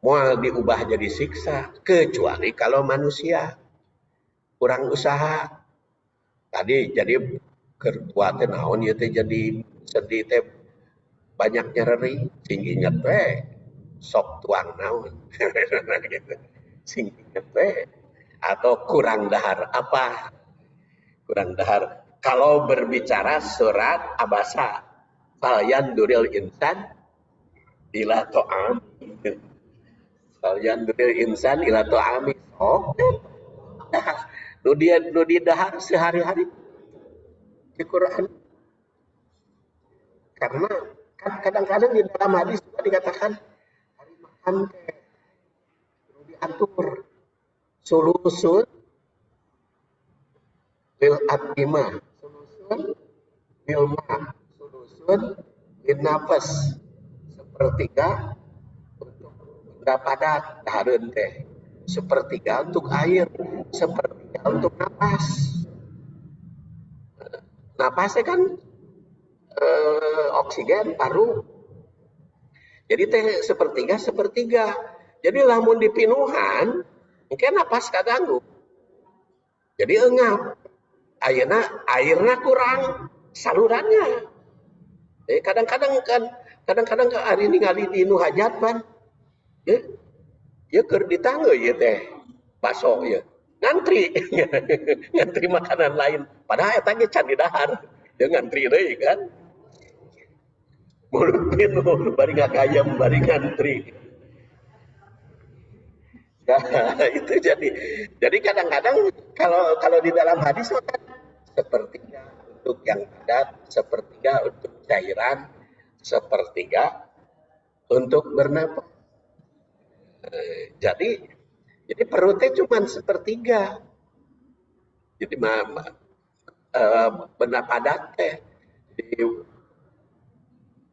mau diubah jadi siksa, kecuali kalau manusia kurang usaha. Tadi jadi ketua teh naon ieu teh jadi sedih teh banyak nyeri, singginya teh sok tuang naon. Gitu. Singginya teh atau kurang dahar apa? Kurang dahar. Kalau berbicara surat Abasa, falyan duril insan ila to'am. Falyan duril insan ila to'ami. Oh, nu di dahar sehari-hari di Quran. Karena kan kadang-kadang di dalam hadis juga dikatakan hari makan teh diatur sulusun lil atima, sulusun lil ma, sulusun lil nafas, sepertiga untuk benda padat, dahareun teh, sepertiga untuk air, sepertiga untuk napas. Napasnya kan oksigen paru. Jadi teh sepertiga sepertiga. Jadi lamun dipinuhan, mungkin napas kaganggu. Jadi engap. Airna kurang salurannya. Jadi kadang-kadang hari ini ngali di nu hajat pan. Ya keur ditangeu ieu teh baso ya. Ngantri. Ngantri makanan lain. Padahal eta ge can di dahar. Ya ngantri deui kan. Mulut pinuh, bari ngakayam, bari ngantri. Nah, itu jadi kadang-kadang kalau di dalam hadis kan sepertiga untuk yang padat, sepertiga untuk cairan, sepertiga untuk bernapas. Jadi perutnya cuma sepertiga. Jadi benda padat teh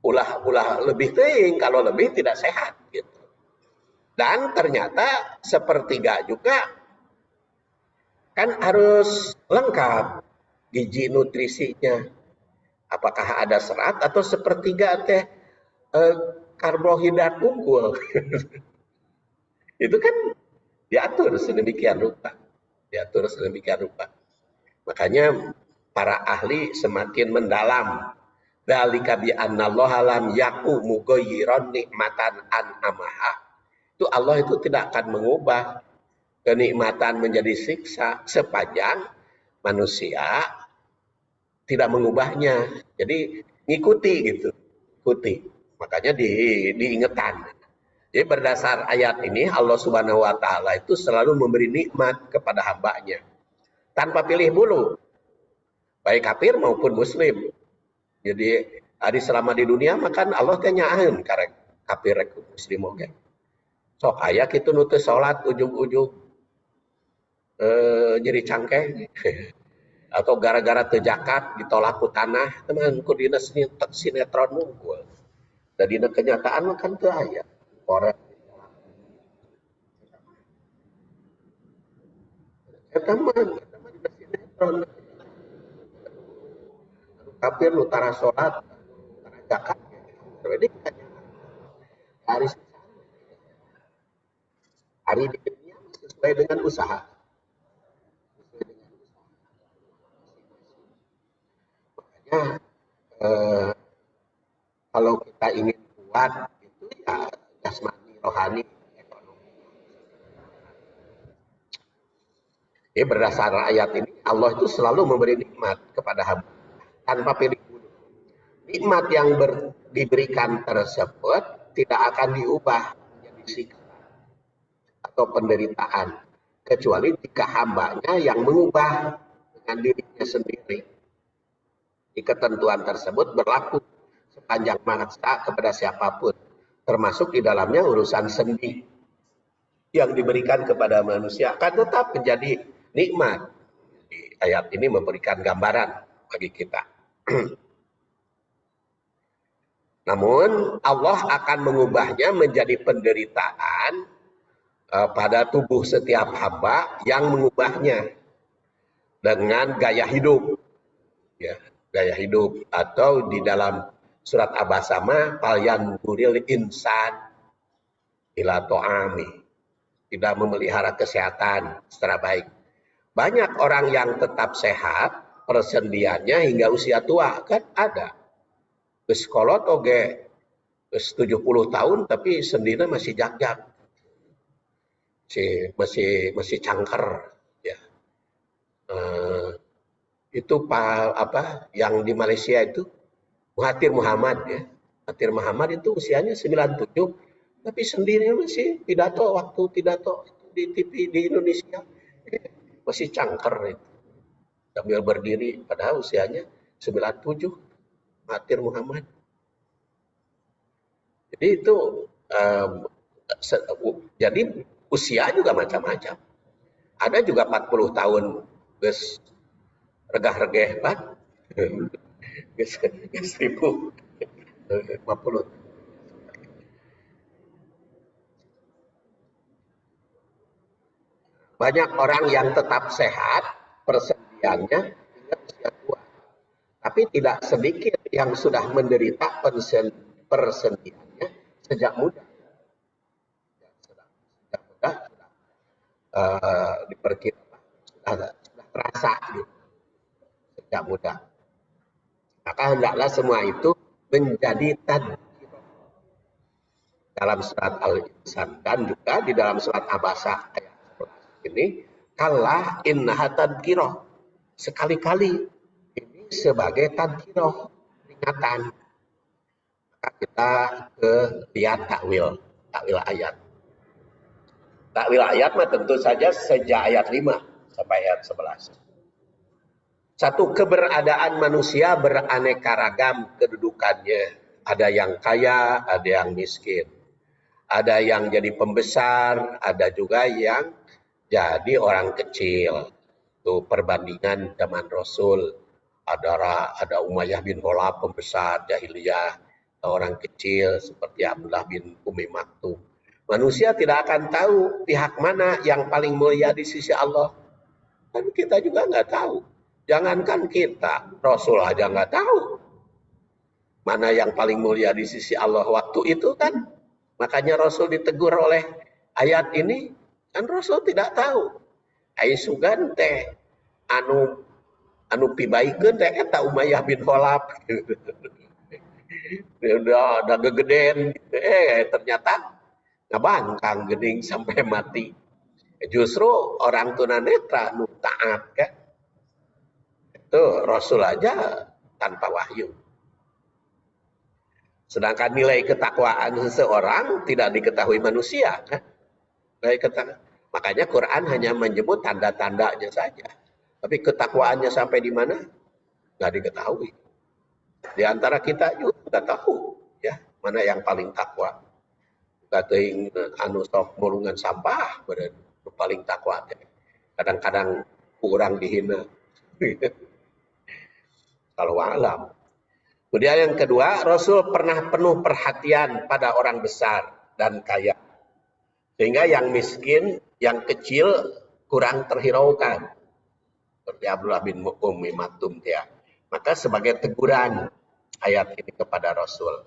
ulah lebih teuing, kalau lebih tidak sehat gitu. Dan ternyata sepertiga juga kan harus lengkap gizi nutrisinya. Apakah ada serat atau sepertiga teh karbohidrat unggul. Itu kan diatur sedemikian rupa. Diatur sedemikian rupa. Makanya para ahli semakin mendalam. Dzalika bi annallaha lam yaku mughayyiran nikmatan an'amaha. Itu Allah itu tidak akan mengubah kenikmatan menjadi siksa sepanjang manusia tidak mengubahnya. Jadi ngikuti gitu, ikuti. Makanya diingetan. Jadi berdasar ayat ini Allah Subhanahu wa taala itu selalu memberi nikmat kepada hambanya tanpa pilih bulu, baik kafir maupun muslim. Jadi hari selama di dunia makan Allah teh nyaaheun karek kafir rek muslim oge. Sok aya kitu nu teu salat ujug-ujug nyeri cangkeh atau gara-gara teu zakat ditolak ku tanah, teman ku dina sinetron unggul. Da dina kenyataan mah kan teu aya. Orang eta mah sinetron kafir nu tara salat, tara zakat. Jadi hari hari di dunia sesuai dengan usaha. Makanya kalau kita ingin kuat itu ya jasmani, rohani, ekonomi. Jadi berdasar ayat ini Allah itu selalu memberi nikmat kepada hamba tanpa pilih bulu. Nikmat yang diberikan tersebut tidak akan diubah menjadi siksa atau penderitaan kecuali jika hambanya yang mengubah dengan dirinya sendiri. Di ketentuan tersebut berlaku sepanjang masa kepada siapapun, termasuk di dalamnya urusan sendi yang diberikan kepada manusia akan tetap menjadi nikmat. Di ayat ini memberikan gambaran bagi kita. Namun Allah akan mengubahnya menjadi penderitaan pada tubuh setiap hamba yang mengubahnya dengan gaya hidup, ya, gaya hidup, atau di dalam surat Abasama falyan guril insan ila to'ami, tidak memelihara kesehatan secara baik. Banyak orang yang tetap sehat persendiannya hingga usia tua kan ada. Geus kolot oge geus 70 tahun tapi sendina masih jak-jak. Masih cangker ya. Itu yang di Malaysia itu Mahathir Muhammad ya. Mahathir Muhammad itu usianya 97 tapi sendirinya masih waktu pidato di TV di Indonesia masih cangker itu. Sambil berdiri padahal usianya 97 Mahathir Muhammad. Jadi itu jadi usia juga macam-macam. Ada juga 40 tahun geus regah-regeh kan. Geus 1050. Banyak orang yang tetap sehat persendiannya hingga usia tua. Tapi tidak sedikit yang sudah menderita persendiannya sejak muda. Sejak muda diperkirakan sudah terasa gitu, sejak muda. Maka hendaklah semua itu menjadi tadkirah dalam surat Al-Insan dan juga di dalam surat Abasa ayat 11 ini, kalah innaha tadkirah, sekali-kali ini sebagai tadkirah, peringatan. Maka kita lihat takwil ayat. Takwil ayat mah tentu saja sejak ayat 5 sampai ayat 11. Satu, keberadaan manusia beraneka ragam kedudukannya. Ada yang kaya, ada yang miskin. Ada yang jadi pembesar, ada juga yang jadi orang kecil. Itu perbandingan zaman Rasul. Ada Umayyah bin Khalaf pembesar jahiliyah, orang kecil seperti Abdullah bin Umi Maktum. Manusia tidak akan tahu pihak mana yang paling mulia di sisi Allah. Dan kita juga nggak tahu. Jangankan kita, Rasul aja nggak tahu mana yang paling mulia di sisi Allah waktu itu kan. Makanya Rasul ditegur oleh ayat ini, kan Rasul tidak tahu. Ai sugan teh anu pibaikeun teh eta Umayyah bin Khalaf. udah gegeden, ternyata ngabangkang gening sampai mati. Justru orang tunanetra nu taat kan. Itu Rasul aja tanpa wahyu. Sedangkan nilai ketakwaan seseorang tidak diketahui manusia. Kan? Makanya Quran hanya menyebut tanda-tandanya saja. Tapi ketakwaannya sampai di mana? Nggak diketahui. Di antara kita juga nggak tahu ya mana yang paling takwa. Kating anu sok mulungan sampah berarti paling takwa. Kadang-kadang kurang dihina. Kalau alam. Kemudian yang kedua, Rasul pernah penuh perhatian pada orang besar dan kaya. Sehingga yang miskin, yang kecil kurang terhiraukan. Seperti Abdullah bin Umi Maktum ya. Maka sebagai teguran ayat ini kepada Rasul.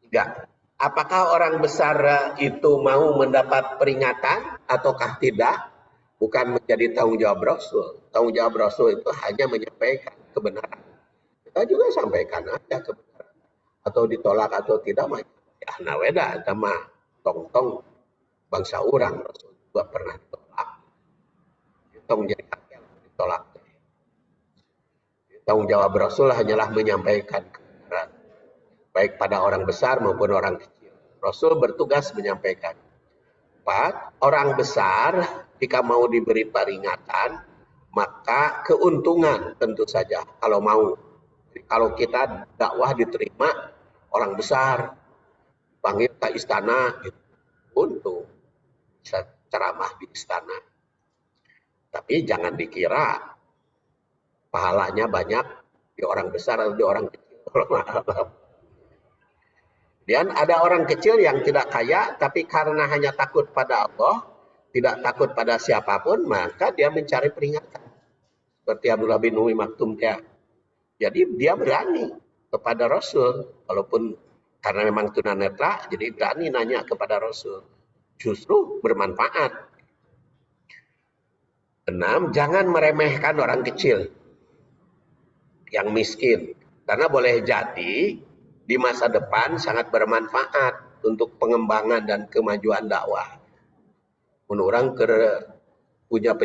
Tiga, apakah orang besar itu mau mendapat peringatan ataukah tidak? Bukan menjadi tanggung jawab Rasul. Tanggung jawab Rasul itu hanya menyampaikan kebenaran. Kita juga sampaikan aja kebenaran. Atau ditolak atau tidak, ya nah weda, itu mah tong-tong bangsa orang. Rasul juga pernah ditolak. Tong jadi hakil, ditolak. Tanggung jawab Rasul hanyalah menyampaikan kebenaran. Baik pada orang besar maupun orang kecil. Rasul bertugas menyampaikan. 4, orang besar jika mau diberi peringatan, maka keuntungan tentu saja kalau mau. Kalau kita dakwah diterima orang besar, panggil ke istana, gitu. Untung bisa ceramah di istana. Tapi jangan dikira pahalanya banyak di orang besar atau di orang kecil. Dan ada orang kecil yang tidak kaya, tapi karena hanya takut pada Allah, tidak takut pada siapapun, maka dia mencari peringatan. Seperti Abdullah bin Umi Maktum ya. Jadi dia berani kepada Rasul, walaupun karena memang tunanetra, jadi berani nanya kepada Rasul. Justru bermanfaat. 6, jangan meremehkan orang kecil yang miskin. Karena boleh jadi di masa depan sangat bermanfaat untuk pengembangan dan kemajuan dakwah. Orang punya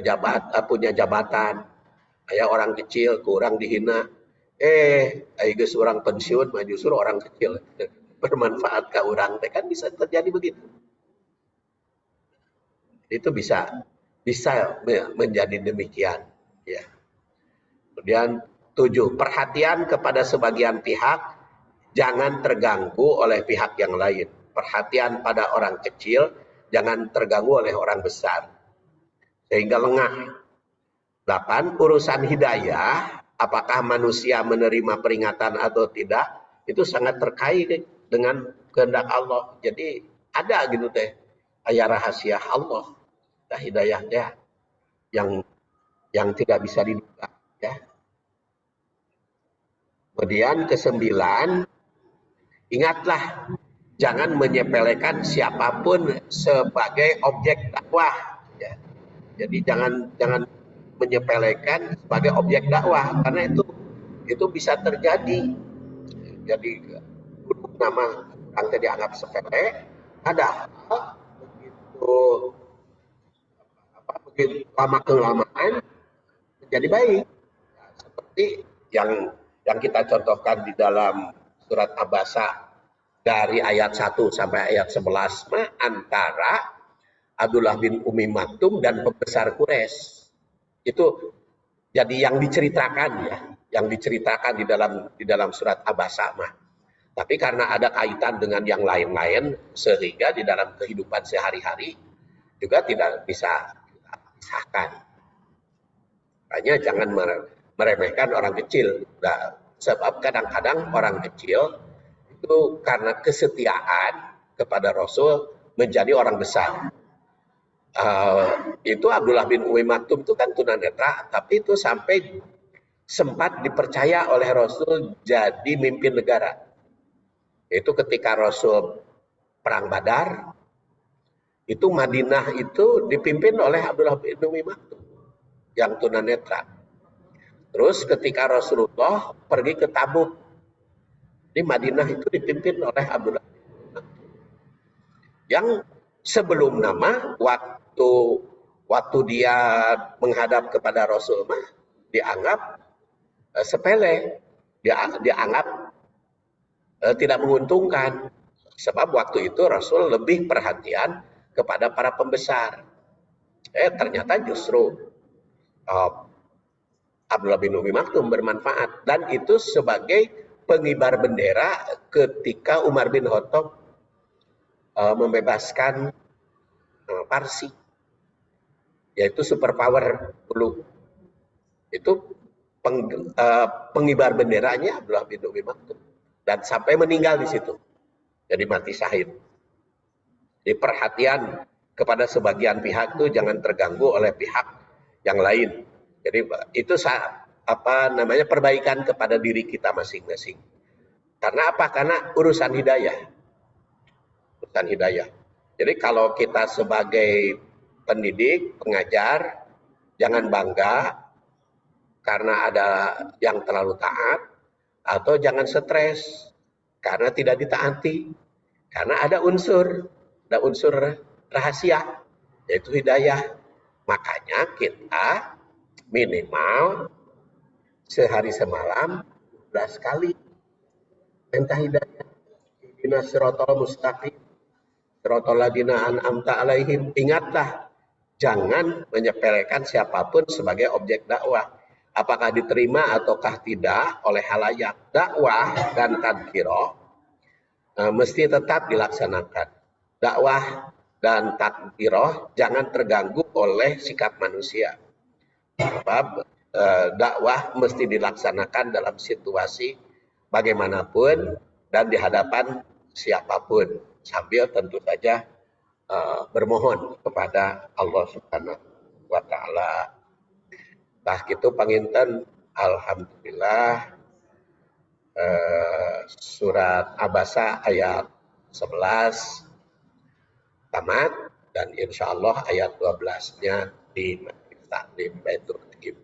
punya jabatan, kayak orang kecil kurang dihina. Geus orang pensiun, justru orang kecil bermanfaat ke orang, kan bisa terjadi begitu. Itu bisa menjadi demikian. Ya. Kemudian 7, perhatian kepada sebagian pihak jangan terganggu oleh pihak yang lain. Perhatian pada orang kecil jangan terganggu oleh orang besar. sehingga lengah. 8. Urusan hidayah, apakah manusia menerima peringatan atau tidak, itu sangat terkait dengan kehendak Allah. Jadi ada gitu teh, ayat rahasia Allah, nah, hidayahnya yang tidak bisa diduga. Ya. Kemudian ke-9, ingatlah jangan menyepelekan siapapun sebagai objek dakwah. Ya. Jadi jangan menyepelekan sebagai objek dakwah, karena itu bisa terjadi. Jadi nama yang dianggap sepele, ada begitu lama kelamaan menjadi baik. Nah, seperti yang kita contohkan di dalam surat Abasa dari ayat 1 sampai ayat 11 antara Abdullah bin Umi Maktum dan pembesar Quraisy. Itu jadi yang diceritakan ya, yang diceritakan di dalam surat Abasa mah. Tapi karena ada kaitan dengan yang lain-lain sehingga di dalam kehidupan sehari-hari juga tidak bisa pisahkan. Makanya jangan meremehkan orang kecil. Nah, sebab kadang-kadang orang kecil itu karena kesetiaan kepada Rasul menjadi orang besar. Itu Abdullah bin Umi Maktum itu kan tunanetra, tapi itu sampai sempat dipercaya oleh Rasul jadi mimpin negara. Itu ketika Rasul perang Badar, itu Madinah itu dipimpin oleh Abdullah bin Umi Maktum yang tunanetra. Terus ketika Rasulullah pergi ke Tabuk, di Madinah itu dipimpin oleh Abdullah bin Umi Maktum. Yang sebelum nama waktu dia menghadap kepada Rasul mah dianggap sepele, dianggap tidak menguntungkan, sebab waktu itu Rasul lebih perhatian kepada para pembesar. Ternyata justru Abdullah bin Umi Maktum bermanfaat, dan itu sebagai pengibar bendera ketika Umar bin Khattab membebaskan Parsi, yaitu superpower dulu. Itu pengibar benderanya Abdullah bin Umi Maktum, dan sampai meninggal di situ, jadi mati syahid. Jadi perhatian kepada sebagian pihak itu jangan terganggu oleh pihak yang lain. Jadi itu perbaikan kepada diri kita masing-masing. Karena apa? Karena urusan hidayah. Urusan hidayah. Jadi kalau kita sebagai pendidik, pengajar, jangan bangga karena ada yang terlalu taat, atau jangan stres karena tidak ditaati. Karena ada unsur rahasia, yaitu hidayah. Makanya kita minimal sehari semalam 12 kali minta hidayah. Ihdinas siratal mustaqim, siratal ladzina an'amta alaihim. Ingatlah, jangan menyepelekan siapapun sebagai objek dakwah. Apakah diterima ataukah tidak oleh halayak. Dakwah dan tadhkirah mesti tetap dilaksanakan. Dakwah dan tadhkirah jangan terganggu oleh sikap manusia. Sebab dakwah mesti dilaksanakan dalam situasi bagaimanapun dan di hadapan siapapun, sambil tentu saja bermohon kepada Allah Subhanahu wa taala. Tah kitu panginten, alhamdulillah surat Abasa ayat 11 tamat, dan insya Allah ayat 12-nya di Taklim Baitul Qayyim.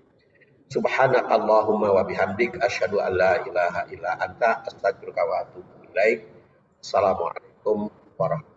Subhanakallahumma wa bihamdik asyhadu an la ilaha illa anta astaghfiruka wa atubu ilaik. Assalamualaikum warahmatullahi wabarakatuh.